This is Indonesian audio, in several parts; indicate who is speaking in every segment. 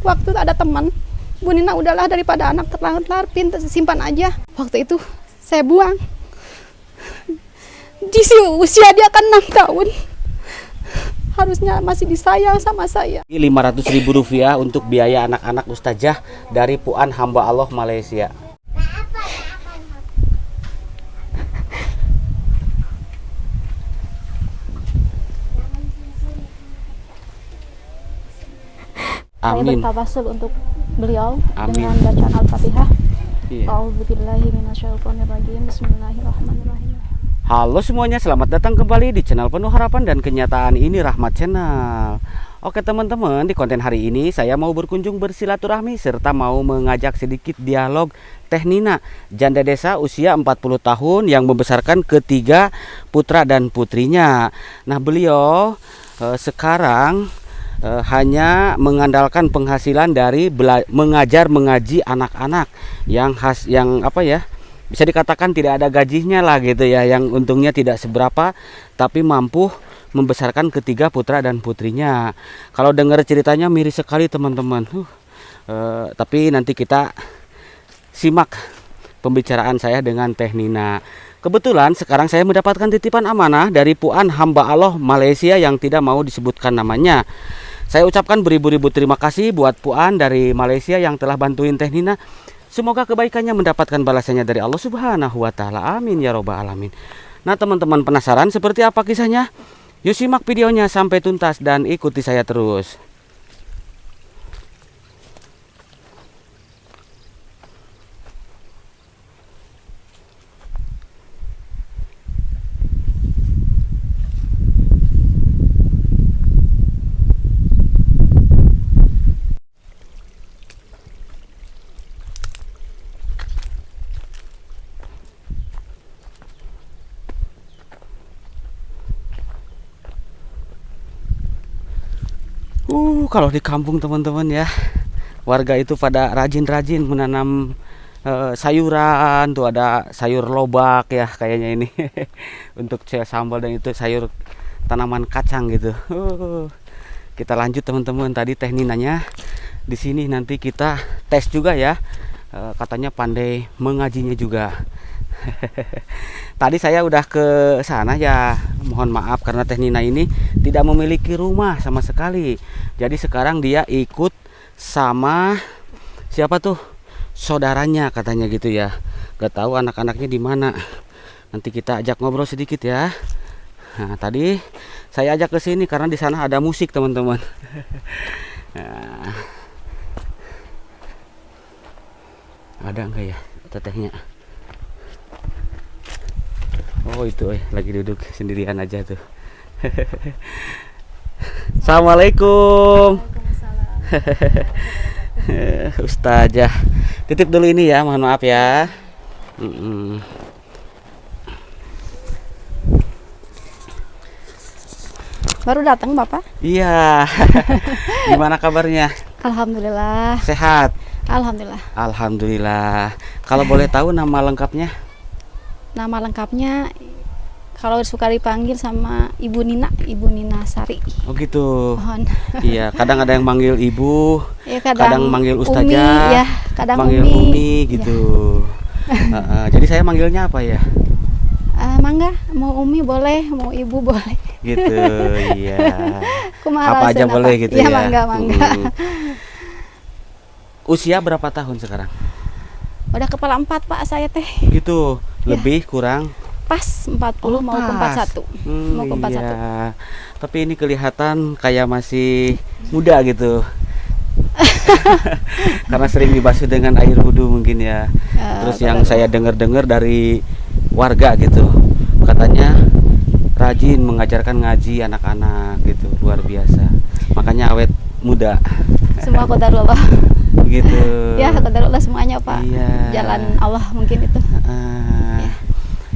Speaker 1: waktu ada teman, Bu Nina udahlah daripada anak terlantar, pintar simpan aja. Waktu itu saya buang. Di usia dia kan 6 tahun. Harusnya masih disayang sama saya.
Speaker 2: Rp500.000 untuk biaya anak-anak ustazah dari Puan Hamba Allah Malaysia. Amin.
Speaker 1: Saya bertawasul untuk beliau.
Speaker 2: Amin.
Speaker 1: Dengan bacaan Al-Fatihah.
Speaker 2: Iya.
Speaker 1: A'udzubillahi minasyaitonirrajim. Bismillahirrahmanirrahim.
Speaker 2: Halo semuanya, selamat datang kembali di channel penuh harapan dan kenyataan ini, Rahmat Channel. Oke teman-teman, di konten hari ini saya mau berkunjung bersilaturahmi serta mau mengajak sedikit dialog Teh Nina, janda desa usia 40 tahun yang membesarkan ketiga putra dan putrinya. Nah beliau sekarang hanya mengandalkan penghasilan dari mengajar mengaji anak-anak yang bisa dikatakan tidak ada gajinya lah gitu ya, yang untungnya tidak seberapa tapi mampu membesarkan ketiga putra dan putrinya. Kalau dengar ceritanya miris sekali teman-teman. Tapi nanti kita simak pembicaraan saya dengan Teh Nina. Kebetulan sekarang saya mendapatkan titipan amanah dari Puan Hamba Allah Malaysia yang tidak mau disebutkan namanya. Saya ucapkan beribu-ribu terima kasih buat Puan dari Malaysia yang telah bantuin Teh Nina. Semoga kebaikannya mendapatkan balasannya dari Allah Subhanahu wa Ta'ala. Amin ya Robbal Alamin. Nah teman-teman, penasaran seperti apa kisahnya? Yuk simak videonya sampai tuntas dan ikuti saya terus. Kalau di kampung teman-teman ya, warga itu pada rajin-rajin menanam sayuran. Tuh ada sayur lobak ya kayaknya ini untuk sambal, dan itu sayur tanaman kacang gitu. Kita lanjut teman-teman, tadi Teh Ninanya di sini nanti kita tes juga ya. Katanya pandai mengajinya juga. Tadi saya udah ke sana ya, mohon maaf karena Teh Nina ini tidak memiliki rumah sama sekali. Jadi sekarang dia ikut sama siapa tuh? Saudaranya katanya gitu ya. Gak tahu anak-anaknya di mana. Nanti kita ajak ngobrol sedikit ya. Nah, tadi saya ajak ke sini karena di sana ada musik teman-teman. Nah, ada enggak ya tetehnya? Oh itu lagi duduk sendirian aja tuh. Assalamualaikum. Ustazah, titip dulu ini ya, mohon maaf ya.
Speaker 1: Baru datang Bapak?
Speaker 2: Iya. Gimana kabarnya?
Speaker 1: Alhamdulillah.
Speaker 2: Sehat?
Speaker 1: Alhamdulillah.
Speaker 2: Alhamdulillah. Kalau boleh tahu nama lengkapnya?
Speaker 1: Nama lengkapnya kalau suka dipanggil sama Ibu Nina Sari.
Speaker 2: Oh gitu.
Speaker 1: Mohon.
Speaker 2: Iya, kadang ada yang manggil ibu,
Speaker 1: Ya,
Speaker 2: kadang manggil ustazah,
Speaker 1: Umi, ya, kadang
Speaker 2: manggil Umi gitu.
Speaker 1: Ya.
Speaker 2: Jadi saya manggilnya apa ya?
Speaker 1: Mangga, mau Umi boleh, mau Ibu boleh.
Speaker 2: Gitu, iya.
Speaker 1: Kumaha
Speaker 2: Apa aja boleh gitu ya.
Speaker 1: Mangga.
Speaker 2: Usia berapa tahun sekarang?
Speaker 1: Udah kepala 4 Pak saya teh.
Speaker 2: Gitu, lebih kurang
Speaker 1: pas 40 mau ke 41. Mau ke 41.
Speaker 2: Iya. Tapi ini kelihatan kayak masih muda gitu. Karena sering dibasuh dengan air wudhu mungkin ya. Terus yang saya dengar-dengar dari warga gitu, katanya rajin mengajarkan ngaji anak-anak gitu, luar biasa. Makanya awet muda.
Speaker 1: Semua qadarullah.
Speaker 2: Begitu.
Speaker 1: Ya, qadarullah semuanya Pak.
Speaker 2: Iya.
Speaker 1: Jalan Allah mungkin itu.
Speaker 2: Ya.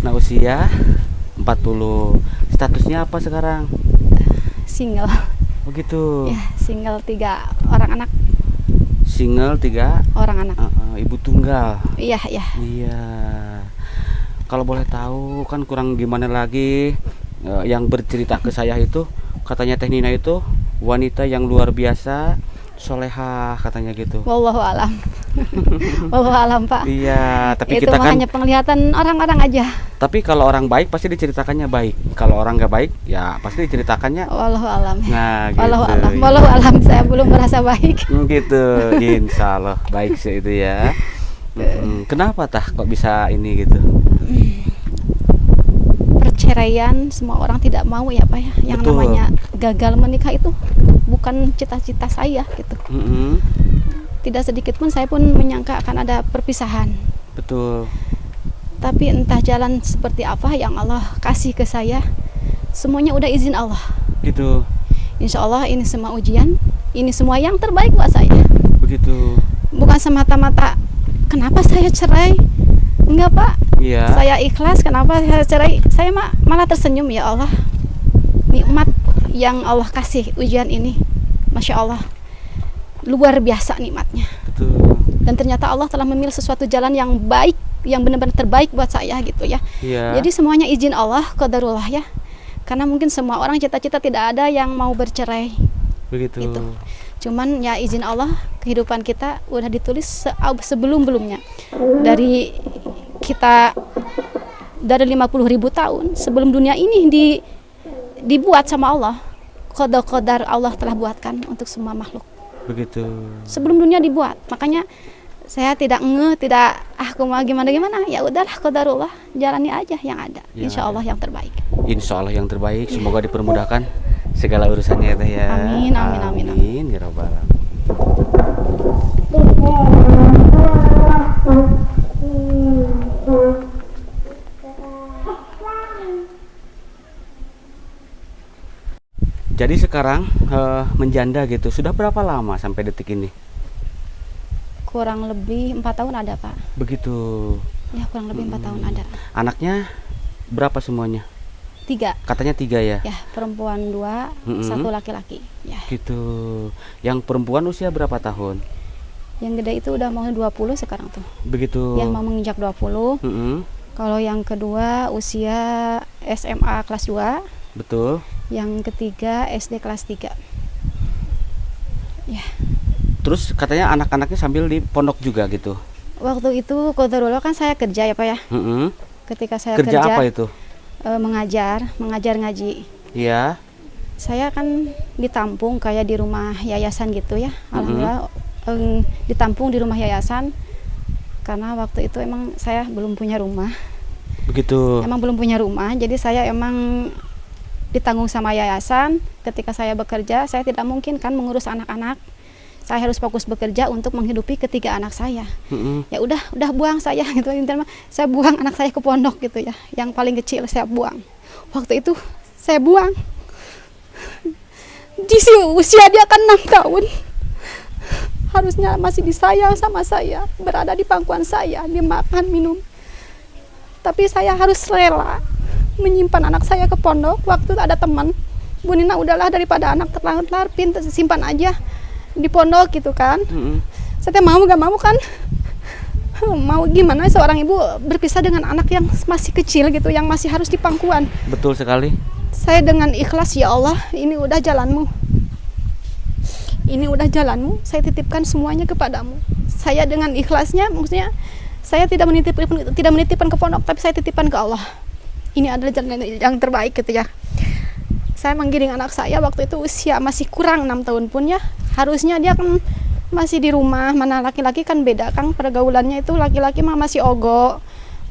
Speaker 2: Nah usia 40. Statusnya apa sekarang?
Speaker 1: Single.
Speaker 2: Oh gitu.
Speaker 1: Ya, single 3 orang anak.
Speaker 2: Single 3
Speaker 1: orang anak.
Speaker 2: Ibu tunggal.
Speaker 1: Iya.
Speaker 2: Iya. Kalau boleh tahu kan kurang gimana lagi, yang bercerita ke saya itu katanya Teh Nina itu wanita yang luar biasa, solehah katanya gitu.
Speaker 1: Wallahu alam. Wallahu alam, Pak.
Speaker 2: Iya, tapi
Speaker 1: Itu
Speaker 2: kita kan,
Speaker 1: hanya penglihatan orang-orang aja.
Speaker 2: tapi kalau orang baik pasti diceritakannya baik. Kalau orang nggak baik, ya pasti diceritakannya.
Speaker 1: Wallahu alam.
Speaker 2: Nah,
Speaker 1: Wallahu
Speaker 2: gitu.
Speaker 1: alam. Wallahu alam, saya belum merasa baik.
Speaker 2: Gitu, insya Allah baik sih itu ya. Kenapa tah kok bisa ini gitu?
Speaker 1: Perceraian semua orang tidak mau ya, Pak ya. Yang
Speaker 2: Betul.
Speaker 1: namanya gagal menikah itu bukan cita-cita saya gitu. Tidak sedikit pun saya pun menyangka akan ada perpisahan.
Speaker 2: Betul.
Speaker 1: Tapi entah jalan seperti apa yang Allah kasih ke saya, semuanya udah izin Allah.
Speaker 2: Gitu.
Speaker 1: Insya Allah ini semua ujian, ini semua yang terbaik buat saya.
Speaker 2: Begitu.
Speaker 1: Bukan semata-mata kenapa saya cerai. Enggak, Pak.
Speaker 2: Iya.
Speaker 1: Saya ikhlas kenapa saya cerai. Saya malah tersenyum, ya Allah. Nikmat yang Allah kasih ujian ini. Masya Allah. Luar biasa nikmatnya.
Speaker 2: Betul.
Speaker 1: Dan ternyata Allah telah memilih sesuatu jalan yang baik, yang benar-benar terbaik buat saya gitu ya.
Speaker 2: Iya.
Speaker 1: Jadi semuanya izin Allah, qadarullah ya. Karena mungkin semua orang cita-cita tidak ada yang mau bercerai.
Speaker 2: Begitu.
Speaker 1: Gitu. Cuman ya izin Allah, kehidupan kita udah ditulis sebelum-belumnya. Dari kita dari 50.000 tahun sebelum dunia ini dibuat sama Allah. Qada-qadar Allah telah buatkan untuk semua makhluk.
Speaker 2: Begitu.
Speaker 1: Sebelum dunia dibuat. Makanya saya tidak aku mau gimana, ya udahlah qadarullah, jalani aja yang ada.
Speaker 2: Yang
Speaker 1: Insya Allah
Speaker 2: ada.
Speaker 1: yang terbaik.
Speaker 2: Insya Allah yang terbaik. Semoga dipermudahkan segala urusannya teh ya.
Speaker 1: Amin, amin, amin,
Speaker 2: Amin ya rabbal alamin. Jadi sekarang menjanda gitu. Sudah berapa lama sampai detik ini?
Speaker 1: Kurang lebih 4 tahun ada, Pak.
Speaker 2: Begitu.
Speaker 1: Ya kurang lebih 4 tahun ada.
Speaker 2: Anaknya berapa semuanya?
Speaker 1: 3.
Speaker 2: Katanya 3 ya.
Speaker 1: Ya, perempuan 2, 1 laki-laki. Ya.
Speaker 2: Gitu. Yang perempuan usia berapa tahun?
Speaker 1: Yang gede itu udah mau 20 sekarang tuh.
Speaker 2: Begitu.
Speaker 1: Yang mau menginjak 20. Kalau yang kedua usia SMA kelas 2.
Speaker 2: Betul.
Speaker 1: Yang ketiga SD kelas 3. Ya.
Speaker 2: Terus katanya anak-anaknya sambil di pondok juga gitu.
Speaker 1: Waktu itu qadarullah kan saya kerja ya, Pak ya. Ketika saya
Speaker 2: Kerja
Speaker 1: kerja
Speaker 2: apa itu?
Speaker 1: mengajar ngaji.
Speaker 2: Iya.
Speaker 1: Saya kan ditampung kayak di rumah yayasan gitu ya. Alhamdulillah ditampung di rumah yayasan karena waktu itu emang saya belum punya rumah.
Speaker 2: Begitu.
Speaker 1: Emang belum punya rumah, jadi saya emang ditanggung sama yayasan. Ketika saya bekerja, saya tidak mungkin kan mengurus anak-anak. Saya harus fokus bekerja untuk menghidupi ketiga anak saya. Ya udah buang saya gitu. Intinya saya buang anak saya ke pondok gitu ya. Yang paling kecil saya buang. Waktu itu saya buang. Di usia dia kan 6 tahun. Harusnya masih disayang sama saya, berada di pangkuan saya, dimakan, minum. Tapi saya harus rela menyimpan anak saya ke pondok. Waktu itu ada teman, Bu Nina udahlah daripada anak terlantar, simpan aja di pondok gitu kan. Saya mau gak mau kan, mau gimana seorang ibu berpisah dengan anak yang masih kecil gitu, yang masih harus di pangkuan.
Speaker 2: Betul sekali.
Speaker 1: Saya dengan ikhlas, ya Allah, ini udah jalanmu. Ini udah jalanmu, saya titipkan semuanya kepadamu. Saya dengan ikhlasnya, maksudnya saya tidak menitipkan ke pondok, tapi saya titipkan ke Allah. Ini adalah jalan yang terbaik gitu ya. Saya menggiring anak saya waktu itu usia masih kurang 6 tahun pun ya. Harusnya dia kan masih di rumah, mana laki-laki kan beda kan pergaulannya itu, laki-laki mah masih ogo.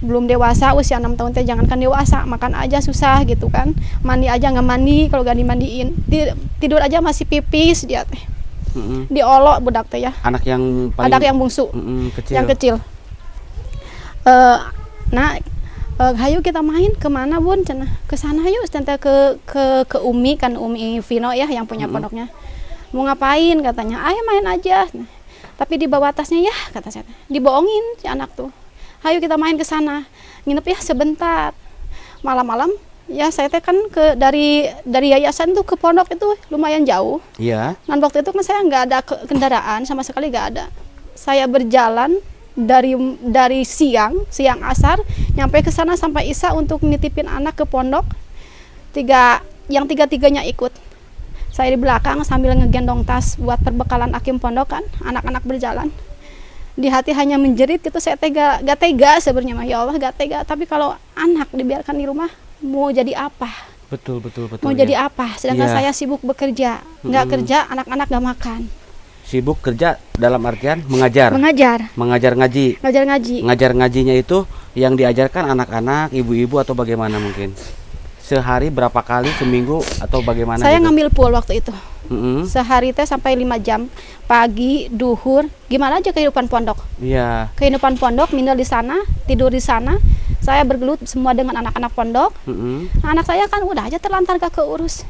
Speaker 1: Belum dewasa, usia 6 tahun teh jangankan dewasa, makan aja susah gitu kan. Mandi aja nggak mandi, kalau gak dimandiin. Tidur aja masih pipis dia teh. Diolok budak teh ya.
Speaker 2: Anak yang paling
Speaker 1: Anak yang bungsu.
Speaker 2: kecil.
Speaker 1: Yang kecil. Hayu kita main kemana Bun? Cenah ke sana yuk, cenah ke Umi kan, Umi Vino ya yang punya pondoknya. Mau ngapain katanya? Ayo main aja. Tapi di bawah tasnya ya kata saya. Dibohongin si anak tuh. Hayu kita main ke sana. Nginep ya sebentar. Malam-malam ya saya teh kan dari yayasan tuh ke pondok itu lumayan jauh.
Speaker 2: Iya.
Speaker 1: Dan waktu itu kan saya nggak ada kendaraan sama sekali, nggak ada. Saya berjalan dari siang asar nyampe ke sana sampai isya untuk nitipin anak ke pondok. Tiga-tiganya ikut. Saya di belakang sambil ngegendong tas buat perbekalan Akim pondok kan, anak-anak berjalan. Di hati hanya menjerit gitu, saya gak tega sebenarnya mah, ya Allah gak tega. Tapi kalau anak dibiarkan di rumah, mau jadi apa?
Speaker 2: Betul.
Speaker 1: Mau
Speaker 2: Ya.
Speaker 1: jadi apa? Sedangkan
Speaker 2: Iya.
Speaker 1: saya sibuk bekerja, nggak kerja, anak-anak gak makan.
Speaker 2: Sibuk kerja dalam artian mengajar.
Speaker 1: Mengajar
Speaker 2: Ngaji.
Speaker 1: ngaji.
Speaker 2: Ngajar ngajinya itu yang diajarkan anak-anak, ibu-ibu atau bagaimana mungkin? Sehari berapa kali, seminggu atau bagaimana?
Speaker 1: Saya
Speaker 2: gitu?
Speaker 1: ngambil pool waktu itu.
Speaker 2: Mm-mm.
Speaker 1: Sehari teh sampai 5 jam. Pagi, duhur, gimana aja kehidupan pondok.
Speaker 2: Iya.
Speaker 1: Kehidupan pondok, mindel di sana, tidur di sana. Saya bergelut semua dengan anak-anak pondok.
Speaker 2: Mm-mm.
Speaker 1: Nah, anak saya kan udah aja terlantar gak keurus.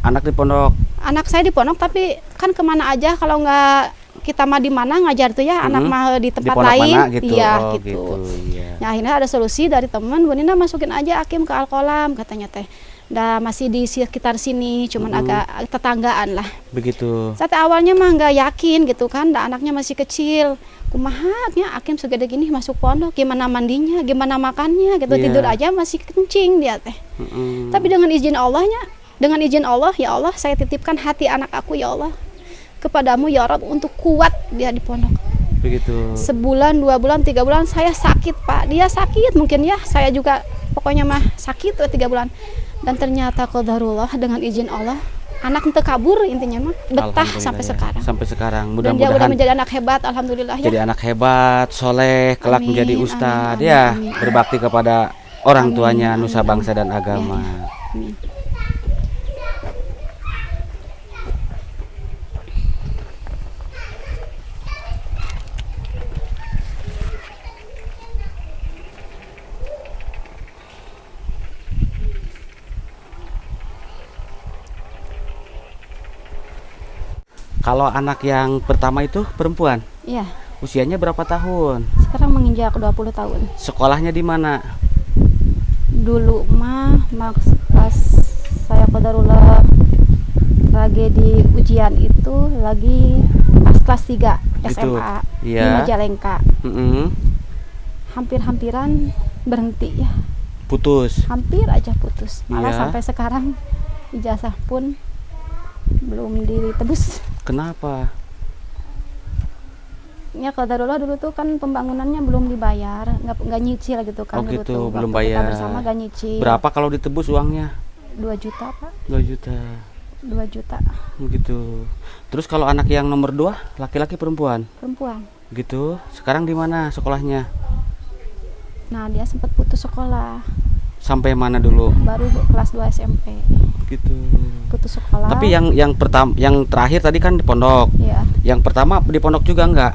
Speaker 2: Anak di pondok.
Speaker 1: Anak saya di pondok tapi kan kemana aja kalau nggak kita mah di mana ngajar tuh ya, anak mah di tempat
Speaker 2: pondok
Speaker 1: lain.
Speaker 2: mana gitu?
Speaker 1: Iya,
Speaker 2: Oh,
Speaker 1: gitu.
Speaker 2: Iya.
Speaker 1: Nah, akhirnya ada solusi dari teman, Bu Nina masukin aja Akim ke Alkolam katanya teh. Dah masih di sekitar sini, cuman agak tetanggaan lah.
Speaker 2: Begitu.
Speaker 1: Saya teh awalnya mah nggak yakin gitu kan, dah anaknya masih kecil. Kumaha Akim segede gini masuk pondok, gimana mandinya, gimana makannya gitu,
Speaker 2: Iya.
Speaker 1: tidur aja masih kencing dia teh.
Speaker 2: Mm-mm.
Speaker 1: Tapi dengan izin Allahnya, dengan izin Allah, ya Allah saya titipkan hati anak aku ya Allah kepadamu ya Rabb untuk kuat dia di pondok.
Speaker 2: Begitu.
Speaker 1: Sebulan, 2 bulan, 3 bulan saya sakit Pak, dia sakit mungkin ya, saya juga pokoknya mah sakit 3 bulan. Dan ternyata qadarullah dengan izin Allah anak teu kabur intinya mah betah
Speaker 2: Alhamdulillah
Speaker 1: sampai
Speaker 2: ya.
Speaker 1: sekarang.
Speaker 2: Sampai sekarang.
Speaker 1: Dan dia udah
Speaker 2: Mudah-mudahan
Speaker 1: menjadi anak hebat alhamdulillah ya.
Speaker 2: jadi anak hebat, soleh, kelak
Speaker 1: Amin,
Speaker 2: menjadi
Speaker 1: amin,
Speaker 2: ustadz
Speaker 1: amin,
Speaker 2: ya,
Speaker 1: amin.
Speaker 2: berbakti kepada orang
Speaker 1: Amin,
Speaker 2: tuanya,
Speaker 1: amin,
Speaker 2: nusa
Speaker 1: amin.
Speaker 2: bangsa dan agama.
Speaker 1: Amin.
Speaker 2: Kalau anak yang pertama itu perempuan,
Speaker 1: Iya,
Speaker 2: usianya berapa tahun?
Speaker 1: sekarang menginjak 20 tahun.
Speaker 2: Sekolahnya di mana?
Speaker 1: Dulu mah pas saya qadarullah tragedi ujian itu lagi pas kelas 3
Speaker 2: Gitu.
Speaker 1: SMA di
Speaker 2: Iya.
Speaker 1: Majalengka.
Speaker 2: Mm-mm.
Speaker 1: Hampir-hampiran berhenti ya,
Speaker 2: Putus.
Speaker 1: hampir aja putus. Malah
Speaker 2: Iya.
Speaker 1: sampai sekarang ijazah pun belum ditebus.
Speaker 2: Kenapa?
Speaker 1: Ya qadarullah dulu tuh kan pembangunannya belum dibayar, nggak nyicil gitu kan.
Speaker 2: Oh
Speaker 1: dulu
Speaker 2: gitu,
Speaker 1: tuh,
Speaker 2: belum
Speaker 1: waktu kita
Speaker 2: bayar.
Speaker 1: bersama nggak nyicil.
Speaker 2: Berapa kalau ditebus uangnya?
Speaker 1: 2 juta Pak,
Speaker 2: 2 juta.
Speaker 1: 2 juta
Speaker 2: Gitu. Terus kalau anak yang nomor 2, laki-laki perempuan?
Speaker 1: perempuan.
Speaker 2: Gitu. Sekarang di mana sekolahnya?
Speaker 1: Nah dia sempat putus sekolah,
Speaker 2: Sampai mana dulu?
Speaker 1: baru kelas 2 SMP
Speaker 2: Gitu.
Speaker 1: putus sekolah.
Speaker 2: Tapi yang pertama, yang terakhir tadi kan di pondok.
Speaker 1: ya
Speaker 2: Yang pertama di pondok juga enggak?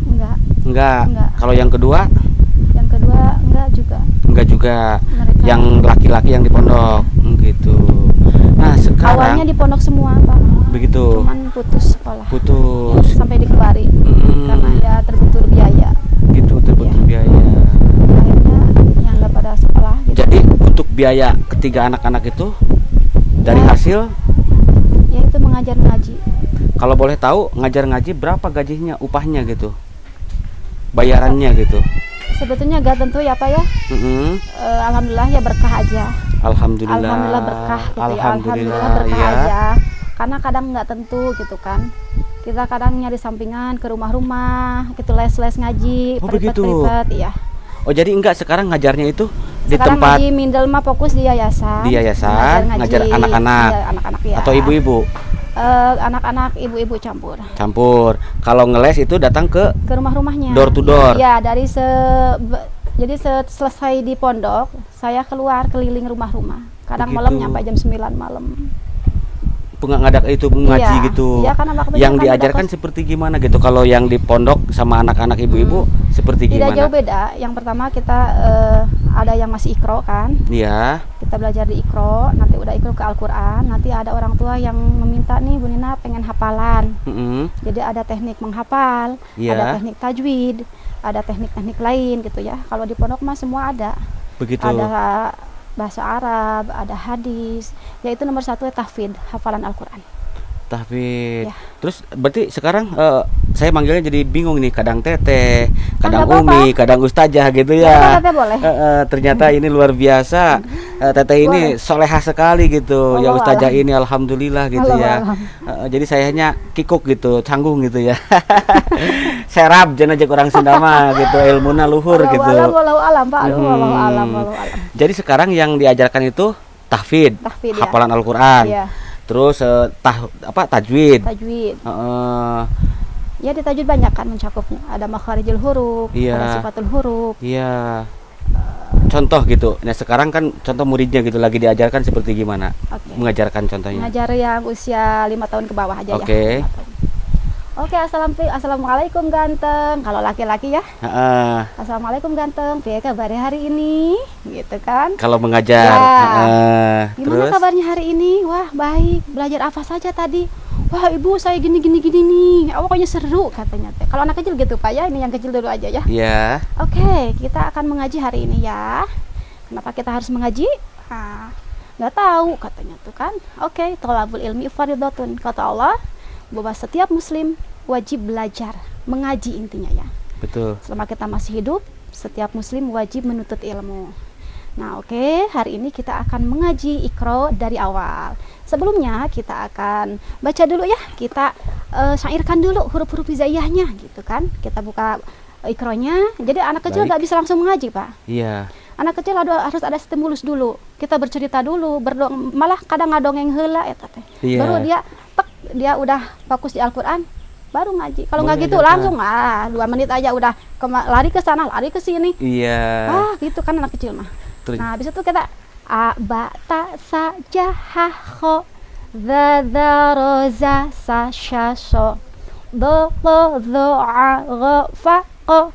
Speaker 1: enggak,
Speaker 2: Enggak.
Speaker 1: Enggak.
Speaker 2: Kalau yang kedua
Speaker 1: yang kedua enggak juga.
Speaker 2: enggak juga.
Speaker 1: Mereka
Speaker 2: Yang laki-laki yang di pondok. Gitu. Nah, sekarang
Speaker 1: awalnya di pondok semua Pak,
Speaker 2: begitu.
Speaker 1: cuman putus sekolah
Speaker 2: Putus.
Speaker 1: sampai dikebari
Speaker 2: Mm,
Speaker 1: karena ya terbentur biaya.
Speaker 2: gitu, terbentur biaya.
Speaker 1: Akhirnya yang nggak pada sekolah gitu.
Speaker 2: Jadi untuk biaya ketiga anak-anak itu dari
Speaker 1: Ya.
Speaker 2: hasil,
Speaker 1: Ya itu mengajar ngaji.
Speaker 2: kalau boleh tahu ngajar ngaji berapa gajinya, upahnya gitu, bayarannya gitu.
Speaker 1: Sebetulnya gak tentu ya Pak ya.
Speaker 2: Mm-mm.
Speaker 1: Alhamdulillah ya berkah aja.
Speaker 2: Alhamdulillah.
Speaker 1: Alhamdulillah berkah gitu ya.
Speaker 2: Alhamdulillah
Speaker 1: berkah
Speaker 2: ya.
Speaker 1: aja. Karena kadang nggak tentu gitu kan. Kita kadang nyari sampingan ke rumah-rumah, gitu les-les ngaji,
Speaker 2: Oh, begitu.
Speaker 1: privat-privat, iya.
Speaker 2: Oh jadi enggak, sekarang ngajarnya itu di
Speaker 1: Sekarang
Speaker 2: tempat
Speaker 1: ngaji mindel mah fokus di yayasan.
Speaker 2: Di yayasan, ngajar
Speaker 1: ngaji,
Speaker 2: anak-anak.
Speaker 1: iya, anak-anak ya.
Speaker 2: atau ibu-ibu
Speaker 1: Anak-anak ibu-ibu campur.
Speaker 2: campur. Kalau ngeles itu datang ke
Speaker 1: Ke rumah-rumahnya.
Speaker 2: Door to door.
Speaker 1: Iya, dari jadi selesai di pondok, saya keluar keliling rumah-rumah. Kadang
Speaker 2: Begitu.
Speaker 1: malam nyampe jam 9 malam.
Speaker 2: ngadak itu ngaji
Speaker 1: Iya.
Speaker 2: gitu.
Speaker 1: Iya, karena waktu
Speaker 2: Yang
Speaker 1: itu kan
Speaker 2: diajarkan
Speaker 1: udah
Speaker 2: seperti gimana gitu. Kalau yang di pondok sama anak-anak ibu-ibu seperti
Speaker 1: Tidak
Speaker 2: gimana?
Speaker 1: jauh beda. Yang pertama kita ada yang masih ikro kan.
Speaker 2: Iya.
Speaker 1: Kita belajar di ikro, nanti udah ikro ke Al-Qur'an, nanti ada orang tua yang meminta nih Bu Nina pengen hafalan.
Speaker 2: Mm-mm.
Speaker 1: Jadi ada teknik menghafal,
Speaker 2: Iya.
Speaker 1: ada teknik tajwid, ada teknik-teknik lain gitu ya. Kalau di pondok mah semua ada.
Speaker 2: Begitu.
Speaker 1: Ada bahasa Arab, ada hadis. Yaitu nomor 1 tahfidz, hafalan Al-Qur'an.
Speaker 2: tahfidz.
Speaker 1: Ya.
Speaker 2: Terus berarti sekarang saya manggilnya jadi bingung nih, kadang teteh, kadang
Speaker 1: nggak
Speaker 2: umi, kadang ustazah gitu
Speaker 1: Nggak
Speaker 2: ya.
Speaker 1: apa-apa, teteh boleh.
Speaker 2: Ternyata ini luar biasa. Teteh ini solehah sekali gitu. Ya
Speaker 1: Wallahu
Speaker 2: ustazah
Speaker 1: alam.
Speaker 2: ini alhamdulillah gitu
Speaker 1: Wallahu
Speaker 2: ya.
Speaker 1: alam.
Speaker 2: Jadi sayanya kikuk gitu, canggung gitu ya. Serap jenah jeung orang Sunda mah gitu, ilmuna luhur gitu.
Speaker 1: Walau alam Pak, walau alam, walau alam.
Speaker 2: Jadi sekarang yang diajarkan itu tahfidz,
Speaker 1: Tahfidz, ya.
Speaker 2: hafalan Al-Qur'an.
Speaker 1: Iya.
Speaker 2: Terus tajwid.
Speaker 1: Tajwid.
Speaker 2: Heeh.
Speaker 1: Ya di tajwid banyak kan mencakupnya. Ada makharijul huruf,
Speaker 2: Iya.
Speaker 1: ada sifatul huruf.
Speaker 2: Iya. Contoh gitu. Nah, sekarang kan contoh muridnya gitu lagi diajarkan seperti gimana?
Speaker 1: Oke.
Speaker 2: Mengajarkan contohnya.
Speaker 1: Ngajar yang usia 5 tahun ke bawah aja
Speaker 2: Oke.
Speaker 1: ya. 5 tahun. Oke, assalamualaikum ganteng. Kalau laki-laki ya.
Speaker 2: Heeh.
Speaker 1: Assalamualaikum ganteng. Piye kabarnya hari ini? Gitu kan?
Speaker 2: Kalau mengajar.
Speaker 1: Ya.
Speaker 2: Heeh.
Speaker 1: Gimana
Speaker 2: Terus
Speaker 1: kabarnya hari ini? Wah, baik. Belajar apa saja tadi? Wah, ibu saya gini nih. Oh, pokoknya seru katanya teh. Kalau anak kecil gitu Pak ya. Ini yang kecil dulu aja ya.
Speaker 2: ya.
Speaker 1: Oke, kita akan mengaji hari ini ya. Kenapa kita harus mengaji? Nggak tahu katanya tuh kan. Oke, thalabul ilmi fardhatun. Kata Allah bahwa setiap muslim wajib belajar, mengaji intinya ya.
Speaker 2: Betul.
Speaker 1: Selama kita masih hidup, setiap muslim wajib menuntut ilmu. Nah, oke, hari ini kita akan mengaji Iqra dari awal. Sebelumnya kita akan baca dulu ya. Kita syairkan dulu huruf-huruf hijaiyahnya gitu kan. Kita buka Iqranya. Jadi anak kecil nggak bisa langsung mengaji, Pak.
Speaker 2: Iya.
Speaker 1: Anak kecil harus ada stimulus dulu. Kita bercerita dulu, malah kadang ngadongeng heula eta teh.
Speaker 2: Iya.
Speaker 1: Baru dia udah fokus di Al-Qur'an, baru ngaji. Kalau nggak gitu
Speaker 2: Mengajarkan.
Speaker 1: langsung 2 menit aja udah lari ke sana, lari ke sini.
Speaker 2: Iya.
Speaker 1: Gitu kan anak kecil mah.
Speaker 2: Terus
Speaker 1: Nah, habis itu kita a ba ta sa ja ha kho dha dha ro za sa sha so do lo zo a ro fa ko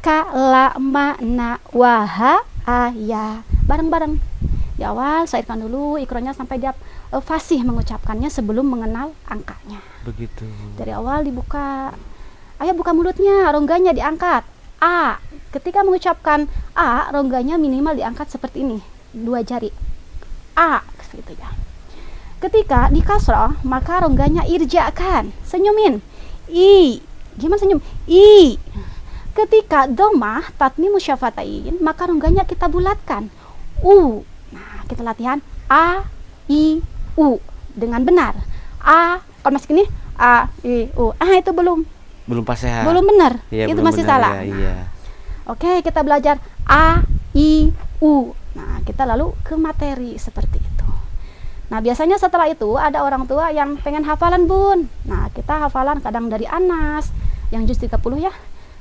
Speaker 1: ka la ma na wa ha a ya. Bareng-bareng. Di awal sairkan dulu Iqranya sampai dia fasih mengucapkannya sebelum mengenal angkanya.
Speaker 2: begitu.
Speaker 1: Dari awal dibuka. Ayo buka mulutnya, rongganya diangkat. A. Ketika mengucapkan A, rongganya minimal diangkat seperti ini, 2 jari. A, gitu ya. Ketika di kasroh, maka rongganya irjakan. Senyumin. I. Gimana senyum? I. Ketika domah, tatmi musyafatain, maka rongganya kita bulatkan. U. Nah, kita latihan A, I, U dengan benar. A, kalau masih gini A, I, U. Itu belum
Speaker 2: Belum sehat.
Speaker 1: belum benar.
Speaker 2: Iya,
Speaker 1: Itu
Speaker 2: belum
Speaker 1: masih
Speaker 2: benar,
Speaker 1: salah.
Speaker 2: ya, iya.
Speaker 1: Oke, kita belajar A, I, U. Nah, kita lalu ke materi seperti itu. Nah, biasanya setelah itu ada orang tua yang pengen hafalan, Bun. Nah, kita hafalan kadang dari Anas yang juz 30 ya.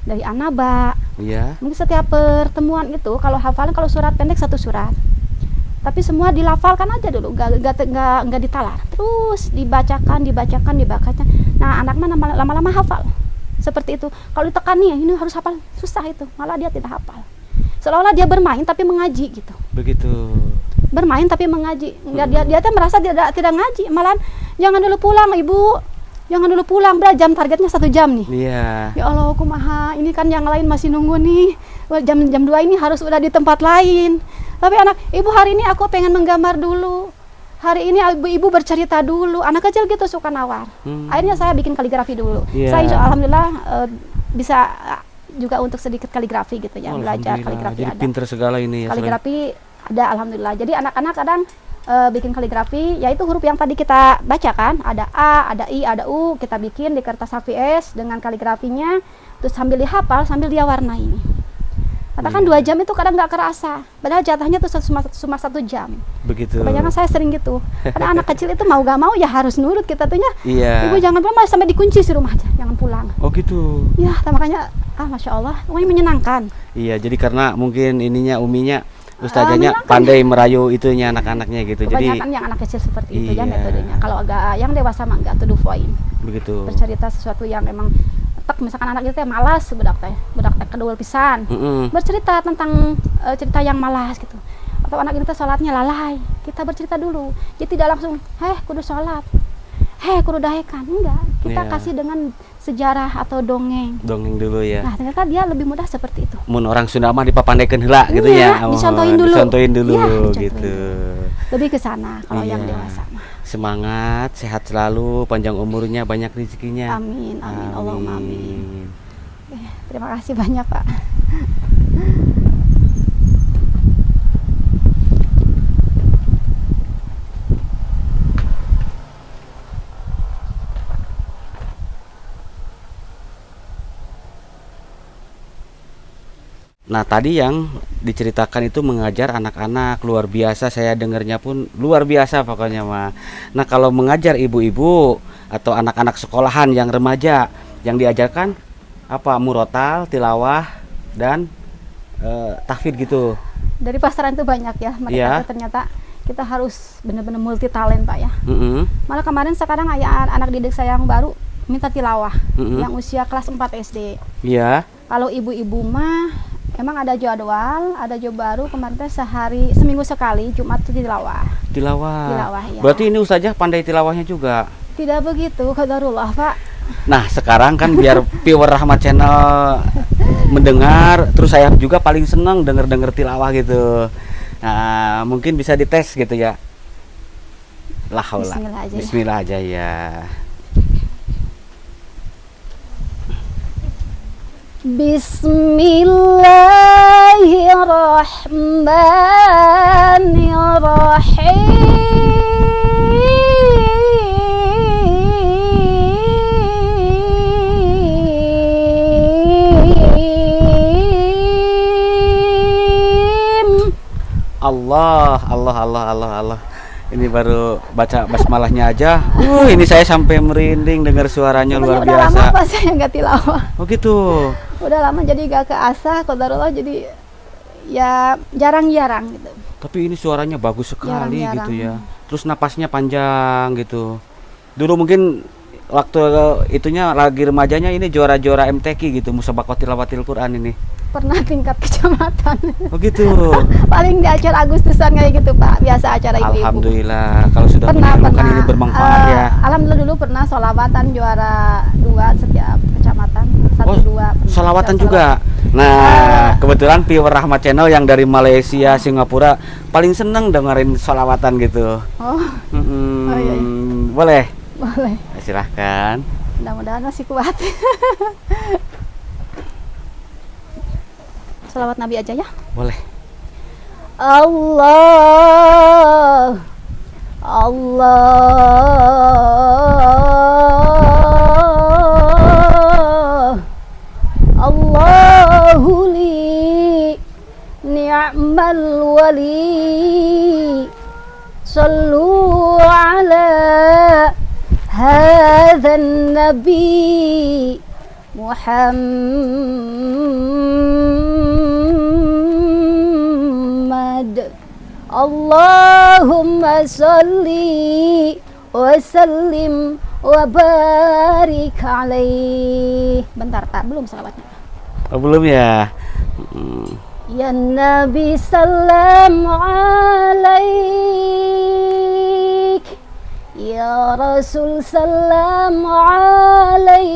Speaker 1: Dari Anaba.
Speaker 2: Iya.
Speaker 1: Mungkin setiap pertemuan itu kalau hafalan, kalau surat pendek 1 surat. Tapi semua dilafalkan aja dulu, nggak ditalar. Terus dibacakan. Nah, anak mana lama-lama hafal. Seperti itu. Kalau ditekani ini harus hafal, susah itu. Malah dia tidak hafal. Seolah-olah dia bermain tapi mengaji gitu.
Speaker 2: Begitu.
Speaker 1: Bermain tapi mengaji. Dia tuh merasa tidak ngaji. Malah jangan dulu pulang, Ibu. Jangan dulu pulang, jam targetnya 1 jam nih.
Speaker 2: Iya.
Speaker 1: Ya Allah, kumaha. Ini kan yang lain masih nunggu nih. Jam 2 ini harus udah di tempat lain. Tapi anak, Ibu hari ini aku pengen menggambar dulu. Hari ini ibu bercerita dulu. Anak kecil gitu suka nawar. Akhirnya saya bikin kaligrafi dulu.
Speaker 2: Yeah.
Speaker 1: Saya alhamdulillah bisa juga untuk sedikit kaligrafi gitu ya, belajar kaligrafi.
Speaker 2: Jadi
Speaker 1: ada.
Speaker 2: pinter segala ini ya.
Speaker 1: Kaligrafi ada alhamdulillah. Jadi anak-anak kadang bikin kaligrafi, yaitu huruf yang tadi kita baca kan, ada A, ada I, ada U, kita bikin di kertas HVS dengan kaligrafinya, terus sambil dihafal, sambil dia warnai. Katakan 2 jam itu kadang nggak kerasa, padahal jatahnya tuh cuma 1 jam.
Speaker 2: Begitu.
Speaker 1: Kebanyakan saya sering gitu. Karena anak kecil itu mau gak mau ya harus nurut kita tuhnya.
Speaker 2: Iya.
Speaker 1: Ibu jangan pulang, sampai dikunci di rumah aja, jangan pulang.
Speaker 2: Oh gitu.
Speaker 1: Ya, makanya masya Allah, pokoknya menyenangkan.
Speaker 2: Iya, jadi karena mungkin uminya ustazahnya pandai merayu itunya anak-anaknya gitu.
Speaker 1: Kebanyakan
Speaker 2: Jadi
Speaker 1: yang anak kecil seperti itu ya
Speaker 2: iya.
Speaker 1: metodenya. Kalau agak yang dewasa mah enggak to the point.
Speaker 2: begitu.
Speaker 1: Bercerita sesuatu yang emang misalkan anak itu malas, budak teh kedua pisan. Bercerita tentang cerita yang malas gitu. Atau anak ini sholatnya lalai, kita bercerita dulu. Jadi tidak langsung, kudu sholat, kudu dahekan, enggak. Kita kasih dengan sejarah atau dongeng.
Speaker 2: Dongeng dulu ya.
Speaker 1: Nah, ternyata dia lebih mudah seperti itu.
Speaker 2: Mun orang Sunda mah dipapandekeun heula gitu ya.
Speaker 1: Dicontohin dulu.
Speaker 2: Dicontohin dulu
Speaker 1: Ya, dicontohin
Speaker 2: gitu.
Speaker 1: dulu. Lebih ke sana kalau yang
Speaker 2: Iya.
Speaker 1: dewasa mah.
Speaker 2: Semangat, sehat selalu, panjang umurnya, banyak rezekinya.
Speaker 1: Amin, amin, Allahumma amin. Terima kasih banyak, Pak.
Speaker 2: Nah, tadi yang diceritakan itu mengajar anak-anak luar biasa, saya dengarnya pun luar biasa pokoknya mah. Nah, kalau mengajar ibu-ibu atau anak-anak sekolahan yang remaja yang diajarkan apa? Murotal, tilawah dan tahfidz gitu.
Speaker 1: Dari pasaran itu banyak ya, mereka
Speaker 2: Iya.
Speaker 1: tuh ternyata kita harus benar-benar multi talent, Pak ya.
Speaker 2: Mm-mm,
Speaker 1: Malah kemarin sekarang ada anak didik saya yang baru minta tilawah,
Speaker 2: mm-mm.
Speaker 1: yang usia kelas 4 SD.
Speaker 2: Iya.
Speaker 1: Kalau ibu-ibu mah emang ada jadwal baru kemarin teh seminggu sekali Jumat itu tilawah.
Speaker 2: Tilawah.
Speaker 1: Tilawah, ya.
Speaker 2: Berarti ini Ustazah pandai tilawahnya juga.
Speaker 1: Tidak begitu, qadarullah, Pak.
Speaker 2: Nah, sekarang kan biar viewer Rahmat Channel mendengar, terus saya juga paling seneng denger tilawah gitu. Nah, mungkin bisa dites gitu ya. La haula.
Speaker 1: Bismillah aja ya.
Speaker 2: Bismillah aja ya.
Speaker 1: Bismillahirrahmanirrahim.
Speaker 2: Allah. Ini baru baca basmalahnya aja. Ini saya sampai merinding dengar suaranya luar
Speaker 1: Udah lama
Speaker 2: biasa.
Speaker 1: Pak saya nggak tilawah.
Speaker 2: Oh gitu.
Speaker 1: Udah lama jadi gak keasah, qadarullah, jadi ya jarang-jarang gitu.
Speaker 2: Tapi ini suaranya bagus sekali
Speaker 1: Jarang-jarang.
Speaker 2: gitu ya. Terus napasnya panjang gitu. Dulu mungkin waktu itunya lagi remajanya ini juara-juara MTQ gitu, Musabaqah Tilawatil Quran ini.
Speaker 1: Pernah tingkat kecamatan.
Speaker 2: Oh gitu.
Speaker 1: Paling di acara Agustusan kayak gitu, Pak. Biasa acara ibu-ibu.
Speaker 2: Alhamdulillah kalau sudah
Speaker 1: Pernah,
Speaker 2: menemukan ini bermanfaat ya.
Speaker 1: Alhamdulillah dulu pernah sholawatan juara 2 setiap kecamatan. 1 2 pernah.
Speaker 2: Sholawatan
Speaker 1: Bisa
Speaker 2: juga. Nah, kebetulan viewer Rahmat Channel yang dari Malaysia, Singapura paling seneng dengerin sholawatan gitu.
Speaker 1: Oh, Oh, iya, iya.
Speaker 2: Boleh?
Speaker 1: boleh.
Speaker 2: Silahkan.
Speaker 1: Mudah-mudahan masih kuat. Sholawat Nabi aja ya.
Speaker 2: Boleh.
Speaker 1: Allah Allah Allahu li ni'mal wali sallu ala hadha nabi Muhammad. Allahumma salli wa sallim wa barik alaih. Bentar, Pak, belum salawatnya.
Speaker 2: Oh, belum ya?
Speaker 1: Ya Nabi salam alaik, ya Rasul salam alaik,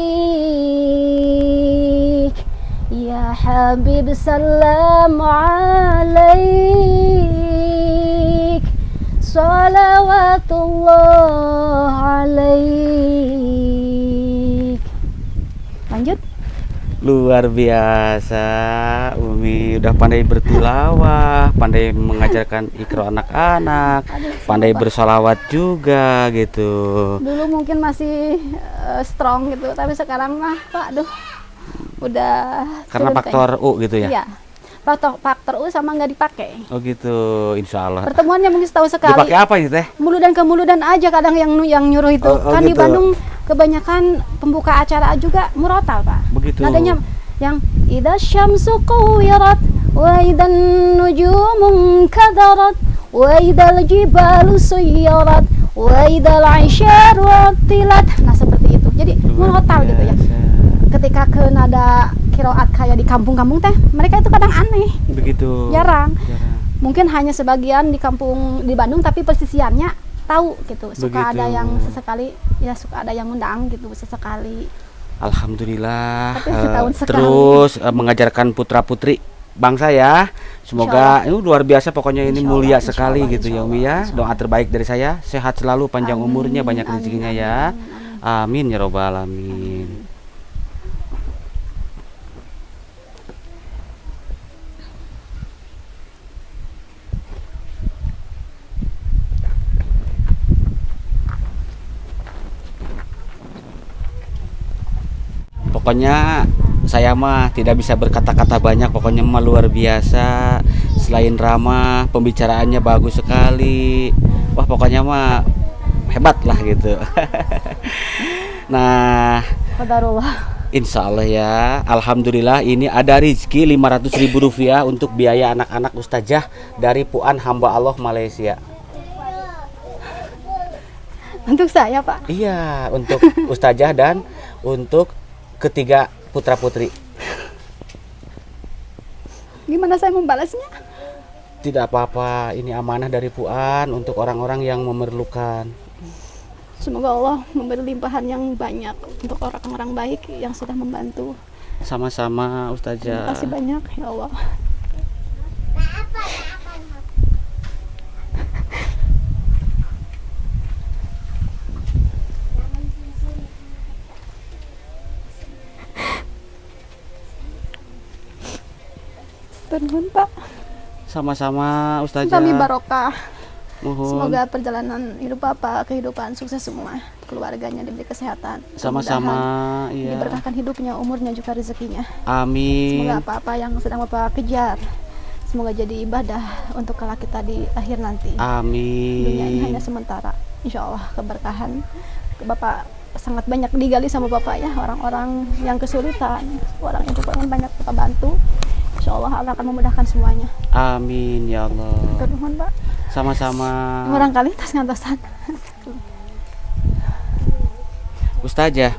Speaker 1: ya Habib salam alaik, salawatullah alaik. Lanjut.
Speaker 2: Luar biasa, Umi udah pandai bertilawah, pandai mengajarkan Iqra anak-anak,
Speaker 1: Aduh,
Speaker 2: pandai
Speaker 1: sumpah.
Speaker 2: bersolawat juga gitu.
Speaker 1: Dulu mungkin masih strong gitu, tapi sekarang mah Pak, aduh, udah
Speaker 2: Karena
Speaker 1: turun
Speaker 2: faktor U gitu ya?
Speaker 1: Iya, faktor U sama nggak dipakai.
Speaker 2: Oh gitu, insya Allah.
Speaker 1: Pertemuannya mungkin setahun sekali.
Speaker 2: Dipakai apa ini teh?
Speaker 1: Muludan ke muludan aja kadang yang nyuruh itu.
Speaker 2: Oh,
Speaker 1: Kan di
Speaker 2: gitu.
Speaker 1: Bandung kebanyakan pembuka acara juga murotal, Pak.
Speaker 2: Begitu.
Speaker 1: Nadanya yang idza syamsu kuwirat wa idzan nujumu kadarat wa idzal jibalu suyirat wa idzal isyaru tilat. Nah, seperti itu. Jadi murotal gitu ya. Ketika ke nada kiroat kayak di kampung-kampung teh, mereka itu kadang aneh. Gitu.
Speaker 2: Begitu.
Speaker 1: Jarang. Mungkin hanya sebagian di kampung di Bandung, tapi persisiannya tahu gitu. Suka
Speaker 2: Begitu.
Speaker 1: ada yang sesekali, ya suka ada yang undang gitu sesekali.
Speaker 2: Alhamdulillah.
Speaker 1: Tapi setahun sekali.
Speaker 2: Terus mengajarkan putra putri bangsa ya. Semoga ini luar biasa pokoknya ini
Speaker 1: Insya
Speaker 2: mulia
Speaker 1: Allah,
Speaker 2: sekali
Speaker 1: insya Allah,
Speaker 2: gitu
Speaker 1: insya
Speaker 2: ya Umi
Speaker 1: Allah,
Speaker 2: ya.
Speaker 1: insya
Speaker 2: Doa
Speaker 1: Allah.
Speaker 2: terbaik dari saya, sehat selalu, panjang
Speaker 1: Amin,
Speaker 2: umurnya, banyak
Speaker 1: amin,
Speaker 2: rezekinya
Speaker 1: amin,
Speaker 2: ya.
Speaker 1: amin,
Speaker 2: Amin ya robbal alamin. Pokoknya saya mah tidak bisa berkata-kata banyak, pokoknya mah luar biasa. Selain ramah, pembicaraannya bagus sekali. Wah, pokoknya mah hebat lah gitu. Nah,
Speaker 1: Qadarullah.
Speaker 2: insya Allah ya, alhamdulillah ini ada rizki 500.000 rupiah untuk biaya anak-anak ustazah dari Puan Hamba Allah Malaysia.
Speaker 1: Untuk saya, Pak.
Speaker 2: Iya, untuk ustazah dan untuk ketiga putra putri.
Speaker 1: Gimana saya membalasnya?
Speaker 2: Tidak apa-apa, ini amanah dari Puan untuk orang-orang yang memerlukan.
Speaker 1: Semoga Allah memberi limpahan yang banyak untuk orang-orang baik yang sudah membantu.
Speaker 2: Sama-sama
Speaker 1: Terima
Speaker 2: ustazah.
Speaker 1: kasih banyak ya Allah. Turun Pak.
Speaker 2: Sama-sama ustazah.
Speaker 1: Kami barokah.
Speaker 2: Mohon.
Speaker 1: Semoga perjalanan hidup Bapak, kehidupan sukses semua. Keluarganya diberi kesehatan.
Speaker 2: Sama-sama,
Speaker 1: Mudah-mudahan
Speaker 2: iya.
Speaker 1: diberkahkan hidupnya, umurnya juga rezekinya.
Speaker 2: Amin.
Speaker 1: Semoga apa-apa yang sedang Bapak kejar, semoga jadi ibadah untuk kelak kita di akhir nanti. Dunia ini
Speaker 2: Amin.
Speaker 1: hanya sementara. Insya Allah keberkahan. Bapak sangat banyak digali sama Bapak ya, orang-orang yang kesulitan, orang yang juga banyak Bapak bantu. Insya Allah Allah akan memudahkan semuanya.
Speaker 2: Amin ya Allah.
Speaker 1: Terima Pak.
Speaker 2: Sama-sama.
Speaker 1: Barangkali tas ngantosan.
Speaker 2: Ustazah.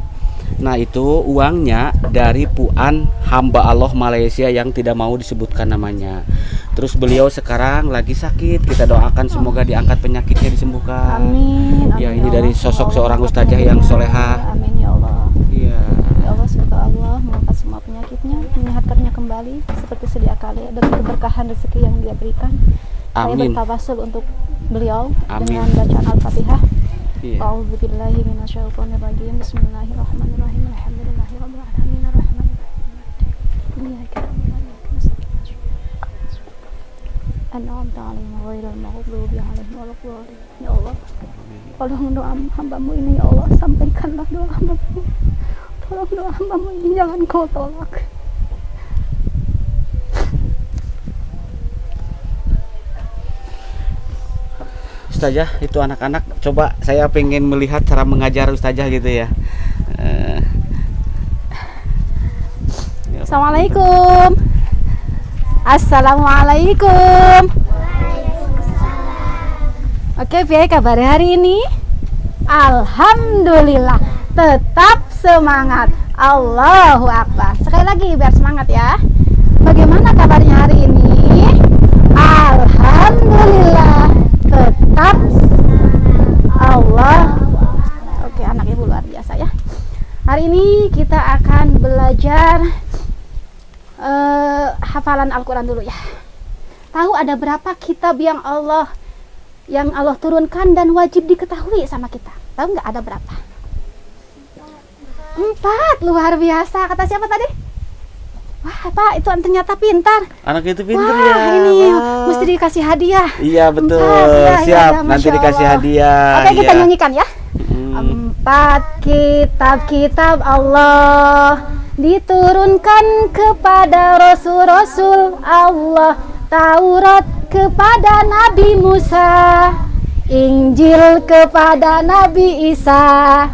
Speaker 2: Nah, itu uangnya dari Puan Hamba Allah Malaysia yang tidak mau disebutkan namanya. Terus beliau sekarang lagi sakit. Kita doakan semoga diangkat penyakitnya, disembuhkan.
Speaker 1: Amin.
Speaker 2: Ya,
Speaker 1: amin
Speaker 2: ini dari
Speaker 1: Allah.
Speaker 2: sosok
Speaker 1: Ya Allah,
Speaker 2: seorang
Speaker 1: angkat
Speaker 2: ustazah yang
Speaker 1: penyakitnya.
Speaker 2: solehah.
Speaker 1: Amin ya Allah.
Speaker 2: Iya.
Speaker 1: Ya Allah, semoga Allah mengangkat semua penyakitnya, menyehatkannya kembali seperti sedia kala dan keberkahan rezeki yang dia berikan. Saya
Speaker 2: Amin.
Speaker 1: bertawasul untuk beliau
Speaker 2: Amin.
Speaker 1: dengan bacaan Al-Fatihah.
Speaker 2: Iya.
Speaker 1: A'udzubillahi minasyaitonirrajim. Bismillahirrahmanirrahim. Alhamdulillahirabbil alamin arrahmanirrahim. Iyyaka na'budu wa iyyaka nasta'in. An'amta 'alaihim ghairil maghdubi 'alaihim waladdallin. Ya Allah, tolong doa hamba-Mu ini ya Allah, sampaikanlah doa hamba-Mu. Tolong doa hamba-Mu ini jangan Kau tolak.
Speaker 2: Ustazah, itu anak-anak, coba saya pengen melihat cara mengajar ustazah gitu ya.
Speaker 1: Assalamualaikum. Assalamualaikum. Oke, piye kabar hari ini? Alhamdulillah, tetap semangat. Allahu Akbar. Sekali lagi biar semangat ya. Bagaimana kabarnya hari ini? Alhamdulillah, tetap Allah. Oke, anak ibu luar biasa ya. Hari ini kita akan belajar hafalan Al-Quran dulu ya. Tahu ada berapa kitab yang Allah turunkan dan wajib diketahui sama kita? Tahu nggak ada berapa? 4, luar biasa. Kata siapa tadi? Wah Pak, itu ternyata pintar.
Speaker 2: Anak itu pintar
Speaker 1: Wah,
Speaker 2: ya.
Speaker 1: ini
Speaker 2: Wah.
Speaker 1: mesti dikasih hadiah.
Speaker 2: Iya betul.
Speaker 1: 4, ya,
Speaker 2: Siap,
Speaker 1: ya,
Speaker 2: nanti
Speaker 1: Masya
Speaker 2: dikasih
Speaker 1: Allah.
Speaker 2: hadiah.
Speaker 1: Oke, kita
Speaker 2: Iya.
Speaker 1: nyanyikan ya. 4 kitab-kitab Allah diturunkan kepada Rasul-Rasul Allah. Taurat kepada Nabi Musa, Injil kepada Nabi Isa,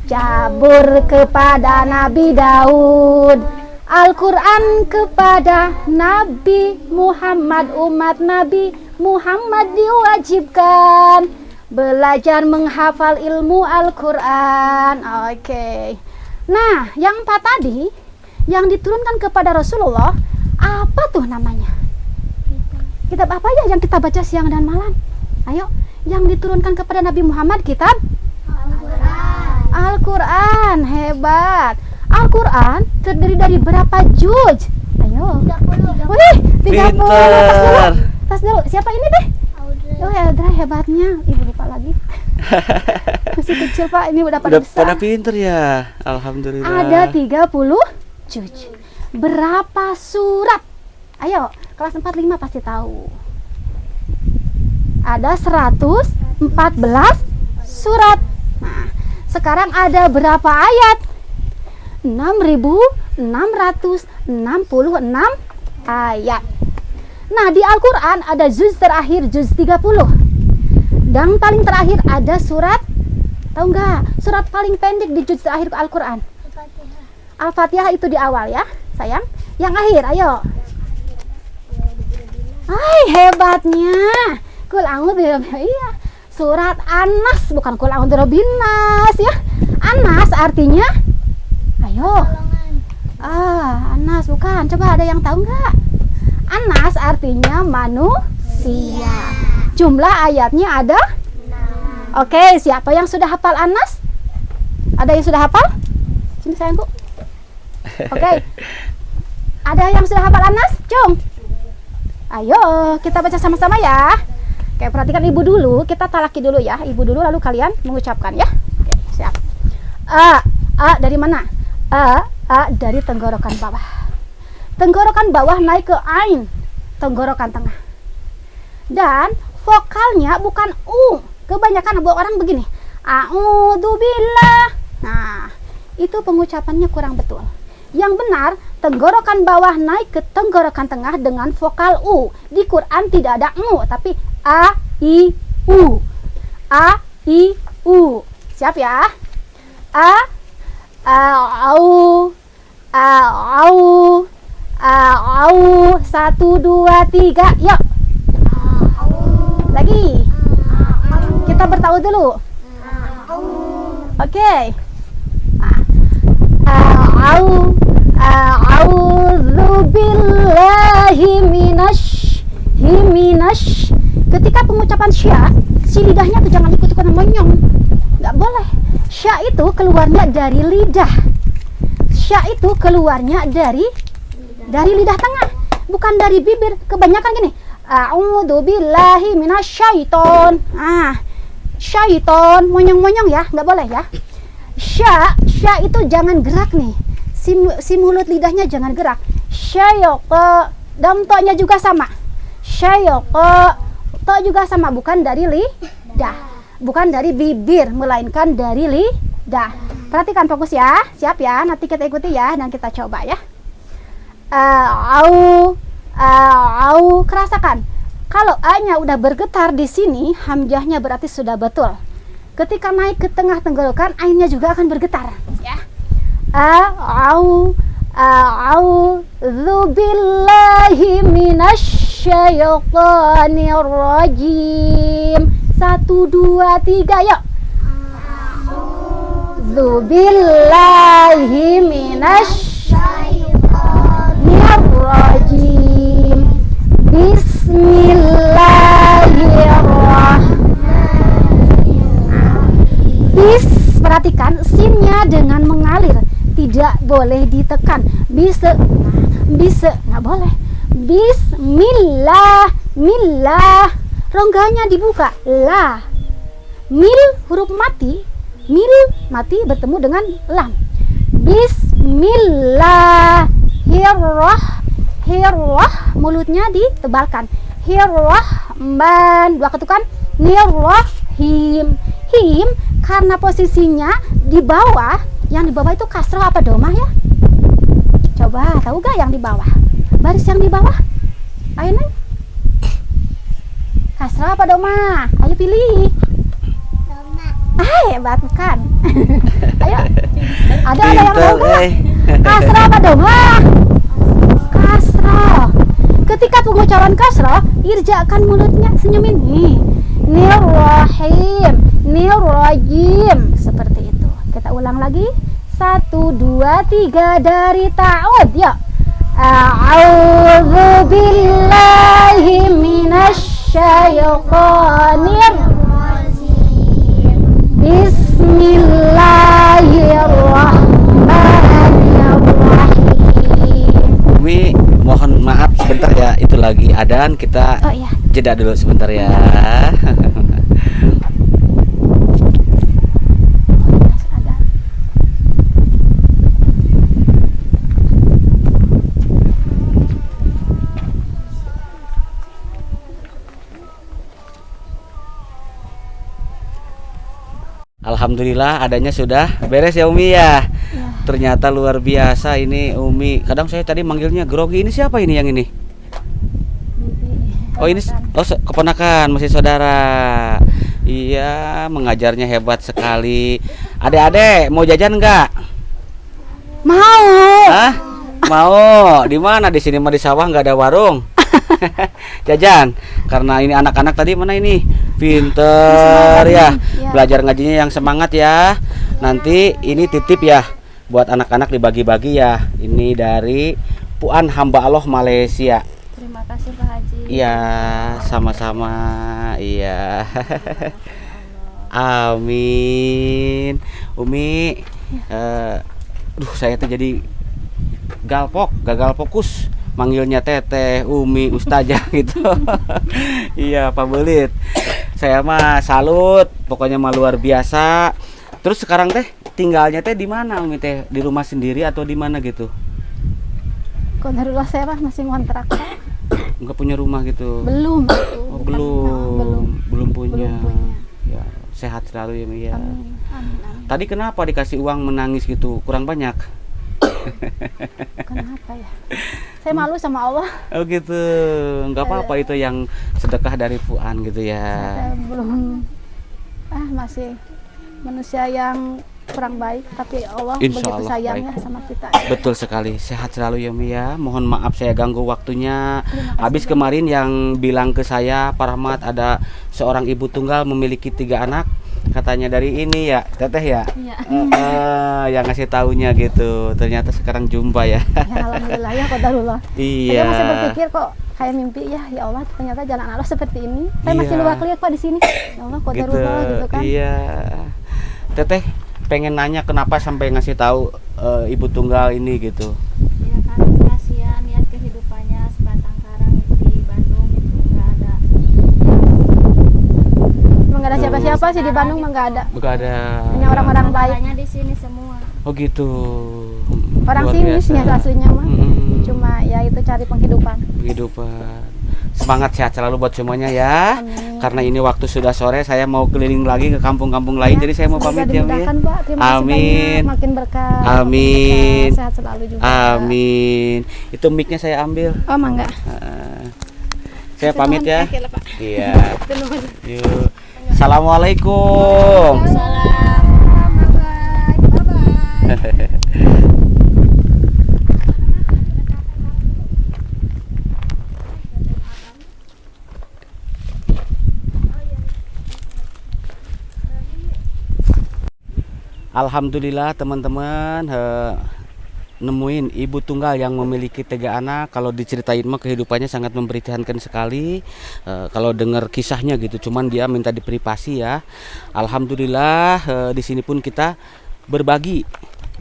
Speaker 1: Zabur kepada Nabi Daud, Al-Quran kepada Nabi Muhammad. Umat Nabi Muhammad diwajibkan belajar menghafal ilmu Al-Quran. Oke. Nah, yang 4 tadi yang diturunkan kepada Rasulullah, apa tuh namanya? Kitab apa ya yang kita baca siang dan malam? Ayo, yang diturunkan kepada Nabi Muhammad kitab Al-Quran. Hebat. Al-Quran terdiri dari berapa juz? Ayo Ayo. Wih, 30.
Speaker 2: Pinter.
Speaker 1: Tas dulu. Siapa ini deh? Oh, Eldra, hebatnya. Ibu lupa lagi. Masih kecil, Pak. Ini udah pada
Speaker 2: Udah
Speaker 1: besar.
Speaker 2: pada pinter ya. Alhamdulillah.
Speaker 1: Ada 37. Berapa surat? Ayo, kelas 45 pasti tahu. Ada 114 surat. Nah, sekarang ada berapa ayat? 6.666 ayat. Nah, di Al-Quran ada juz terakhir, juz 30. Dan paling terakhir ada surat, tahu nggak? Surat paling pendek di juz terakhir Al-Quran. Al-Fatihah itu di awal ya, sayang. Yang akhir, ayo. Hai, hebatnya. Kul a'udzu birabbil, iya. Surat An-Nas, bukan kul a'udzu birabbin nas ya. An-Nas artinya, ayo. An-Nas bukan. Coba ada yang tahu nggak? An-Nas artinya manusia. Jumlah ayatnya ada? Oke, siapa yang sudah hafal An-Nas? Ada yang sudah hafal? Sini sayangku. Oke. Ada yang sudah hafal An-Nas? Cung. Ayo, kita baca sama-sama ya. Oke, perhatikan ibu dulu. Kita talaki dulu ya. Ibu dulu lalu kalian mengucapkan ya. Oke, siap. A dari mana? A dari tenggorokan bawah. Tenggorokan bawah naik ke ain, tenggorokan tengah. Dan vokalnya bukan u. Kebanyakan orang begini. A'udzubillah. Nah, itu pengucapannya kurang betul. Yang benar, tenggorokan bawah naik ke tenggorokan tengah dengan vokal u. Di Quran tidak ada mu, tapi a, i, u. A, i, u. Siap ya? Au. 1, 2, 3, yuk. Lagi. Kita bertahu dulu. Oke. A'udzubillahi minasy. Ketika pengucapan sya, si lidahnya tuh jangan ikut-ikutan monyong. Nggak boleh. Sya itu keluarnya dari lidah. Sya itu keluarnya dari lidah tengah, bukan dari bibir. Kebanyakan gini. A'udzubillahi minasyaiton. Syaiton, monyong-monyong ya, nggak boleh ya. Sya itu jangan gerak nih. Si mulut lidahnya jangan gerak. Syaiqo, dam to-nya juga sama. Syaiqo, to juga sama, bukan dari lidah, bukan dari bibir, melainkan dari lidah. Perhatikan, fokus ya. Siap ya? Nanti kita ikuti ya dan kita coba ya. Kerasakan. Kalau A-nya udah bergetar di sini, hamzahnya berarti sudah betul. Ketika naik ke tengah tenggorokan, ainnya juga akan bergetar ya. A'udzubillahi minasyaitonir rajim. 1, 2, 3, yuk. A'udzubillahi minasyaitonir rajim. Bismillahirrahmanirrahim. Perhatikan sinnya dengan mengalir, tidak boleh ditekan. Bisa nggak boleh. Bismillah, rongganya dibuka. La, huruf mati, bertemu dengan lam. Bismillahirrahmanirrahim. Mulutnya ditebalkan. Hirrahman, 2 ketukan. Nirrahim. Him karena posisinya di bawah. Yang di bawah itu kasroh apa domah ya? Coba, tahu gak yang di bawah? Baris yang di bawah. Ayo neng. Kasroh apa domah? Ayo pilih. Domah. Hebat bukan? Ayo. Ada yang tahu gak? Kasroh apa domah? Kasroh. Ketika pengucapan kasroh, irjakan mulutnya, senyumin nih. Nirrahim, nirrajim, seperti itu. Kita ulang lagi. 1, 2, 3 dari ta'ud. Yuk. A'udzubillahi minasyaitonir rajim. Bismillahirrahmanirrahim.
Speaker 2: Umi, Bentar ya, itu lagi adzan, kita
Speaker 1: Oh iya.
Speaker 2: jeda dulu sebentar ya.
Speaker 1: Ada.
Speaker 2: Alhamdulillah adanya sudah beres ya Umi ya.
Speaker 1: Ya.
Speaker 2: Ternyata luar biasa ini Umi. Kadang saya tadi manggilnya grogi. Ini siapa ini yang ini?
Speaker 1: Bibi.
Speaker 2: Oh ini keponakan, masih saudara. Iya, mengajarnya hebat sekali. Adek-adek mau jajan nggak?
Speaker 1: Mau.
Speaker 2: Hah? Mau? Di mana? Di sini mah di sawah nggak ada warung. Jajan. Karena ini anak-anak tadi mana ini? Pinter ya. Belajar ngajinya yang semangat ya. Nanti ini titip ya buat anak-anak dibagi-bagi ya. Ini dari Puan Hamba Allah Malaysia.
Speaker 1: Terima kasih Pak Haji.
Speaker 2: Iya, sama-sama. Iya. Amin. Umi, saya tuh jadi gagal fokus. Manggilnya Teteh, Umi, Ustazah gitu. Iya, Pak Belit. Saya mah salut, pokoknya mah luar biasa. Terus sekarang teh tinggalnya teh di mana Umi teh? Di rumah sendiri atau di mana gitu?
Speaker 1: Qadarullah saya Pak masih ngontrak Pak.
Speaker 2: Enggak punya rumah gitu.
Speaker 1: Belum.
Speaker 2: Oh, belum punya.
Speaker 1: Belum punya.
Speaker 2: Ya, sehat selalu ya, Mi ya.
Speaker 1: Amin. Amin.
Speaker 2: Tadi kenapa dikasih uang menangis gitu? Kurang banyak.
Speaker 1: Kenapa ya? Saya malu sama Allah.
Speaker 2: Oh gitu. Enggak apa-apa itu yang sedekah dari Puan gitu ya.
Speaker 1: Saya belum masih manusia yang kurang baik, tapi Allah
Speaker 2: Insya
Speaker 1: begitu
Speaker 2: Allah
Speaker 1: sayangnya
Speaker 2: baik.
Speaker 1: sama kita.
Speaker 2: Betul sekali. Sehat selalu ya, Mi ya. Mohon maaf saya ganggu waktunya.
Speaker 1: Terima kasih
Speaker 2: Habis
Speaker 1: banyak.
Speaker 2: kemarin yang bilang ke saya, Pak Rahmat, ada seorang ibu tunggal memiliki 3 anak. Katanya dari ini ya, Teteh ya.
Speaker 1: Iya.
Speaker 2: Yang ngasih taunya gitu. Ternyata sekarang jumpa ya.
Speaker 1: Ya alhamdulillah ya qadarullah.
Speaker 2: Iya.
Speaker 1: Saya masih berpikir kok kayak mimpi ya Allah ternyata jalan Allah seperti ini. Saya masih
Speaker 2: Iya.
Speaker 1: lupa lihat Pak di sini. Ya Allah qadarullah gitu kan.
Speaker 2: Iya. Teteh pengen nanya kenapa sampai ngasih tahu ibu tunggal ini gitu.
Speaker 3: Ya kan kasihan lihat kehidupannya sebatang karang di Bandung itu nggak ada.
Speaker 1: Emang nggak ada siapa-siapa sih di Bandung mah nggak ada.
Speaker 2: Bukan ada.
Speaker 1: Hanya orang-orang baik.
Speaker 3: Saudaranya di sini semua.
Speaker 2: Oh gitu.
Speaker 1: Orang
Speaker 2: Luar
Speaker 1: sini
Speaker 2: biasa.
Speaker 1: sih aslinya mah.
Speaker 2: Mm-mm.
Speaker 1: Cuma ya itu cari penghidupan.
Speaker 2: Kehidupan. Semangat sehat selalu buat semuanya ya.
Speaker 1: Amin.
Speaker 2: Karena ini waktu sudah sore, saya mau keliling lagi ke kampung-kampung lain. Jadi saya mau
Speaker 1: Semoga
Speaker 2: pamit ya, Mi.
Speaker 1: dimudahkan, Pak. Terima kasih
Speaker 2: Amin.
Speaker 1: banyak. Makin berkah.
Speaker 2: Amin.
Speaker 1: Sehat selalu juga.
Speaker 2: Amin. Itu mic-nya saya ambil.
Speaker 1: Oh, mangga.
Speaker 2: Saya pamit ya.
Speaker 1: Oke lah, Pak.
Speaker 2: Iya.
Speaker 1: Terima kasih.
Speaker 2: Yuk. Assalamualaikum.
Speaker 3: Salam. Bye-bye.
Speaker 2: Alhamdulillah teman-teman nemuin ibu tunggal yang memiliki 3 anak. Kalau diceritain mah kehidupannya sangat memprihatinkan sekali. Kalau dengar kisahnya gitu, cuman dia minta diprivasi ya. Alhamdulillah di sini pun kita berbagi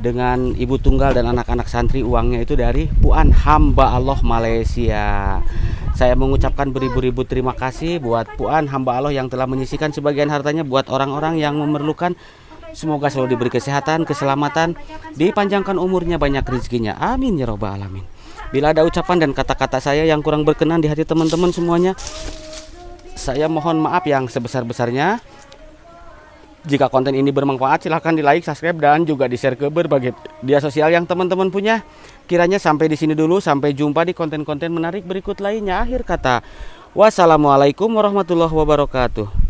Speaker 2: dengan ibu tunggal dan anak-anak santri. Uangnya itu dari Puan Hamba Allah Malaysia. Saya mengucapkan beribu-ribu terima kasih buat Puan Hamba Allah yang telah menyisihkan sebagian hartanya buat orang-orang yang memerlukan. Semoga selalu diberi kesehatan, keselamatan, dipanjangkan umurnya, banyak rezekinya. Amin ya robbal alamin. Bila ada ucapan dan kata-kata saya yang kurang berkenan di hati teman-teman semuanya, saya mohon maaf yang sebesar-besarnya. Jika konten ini bermanfaat, silahkan di like, subscribe, dan juga di share ke berbagai media sosial yang teman-teman punya. Kiranya sampai di sini dulu, sampai jumpa di konten-konten menarik berikut lainnya. Akhir kata, wassalamualaikum warahmatullahi wabarakatuh.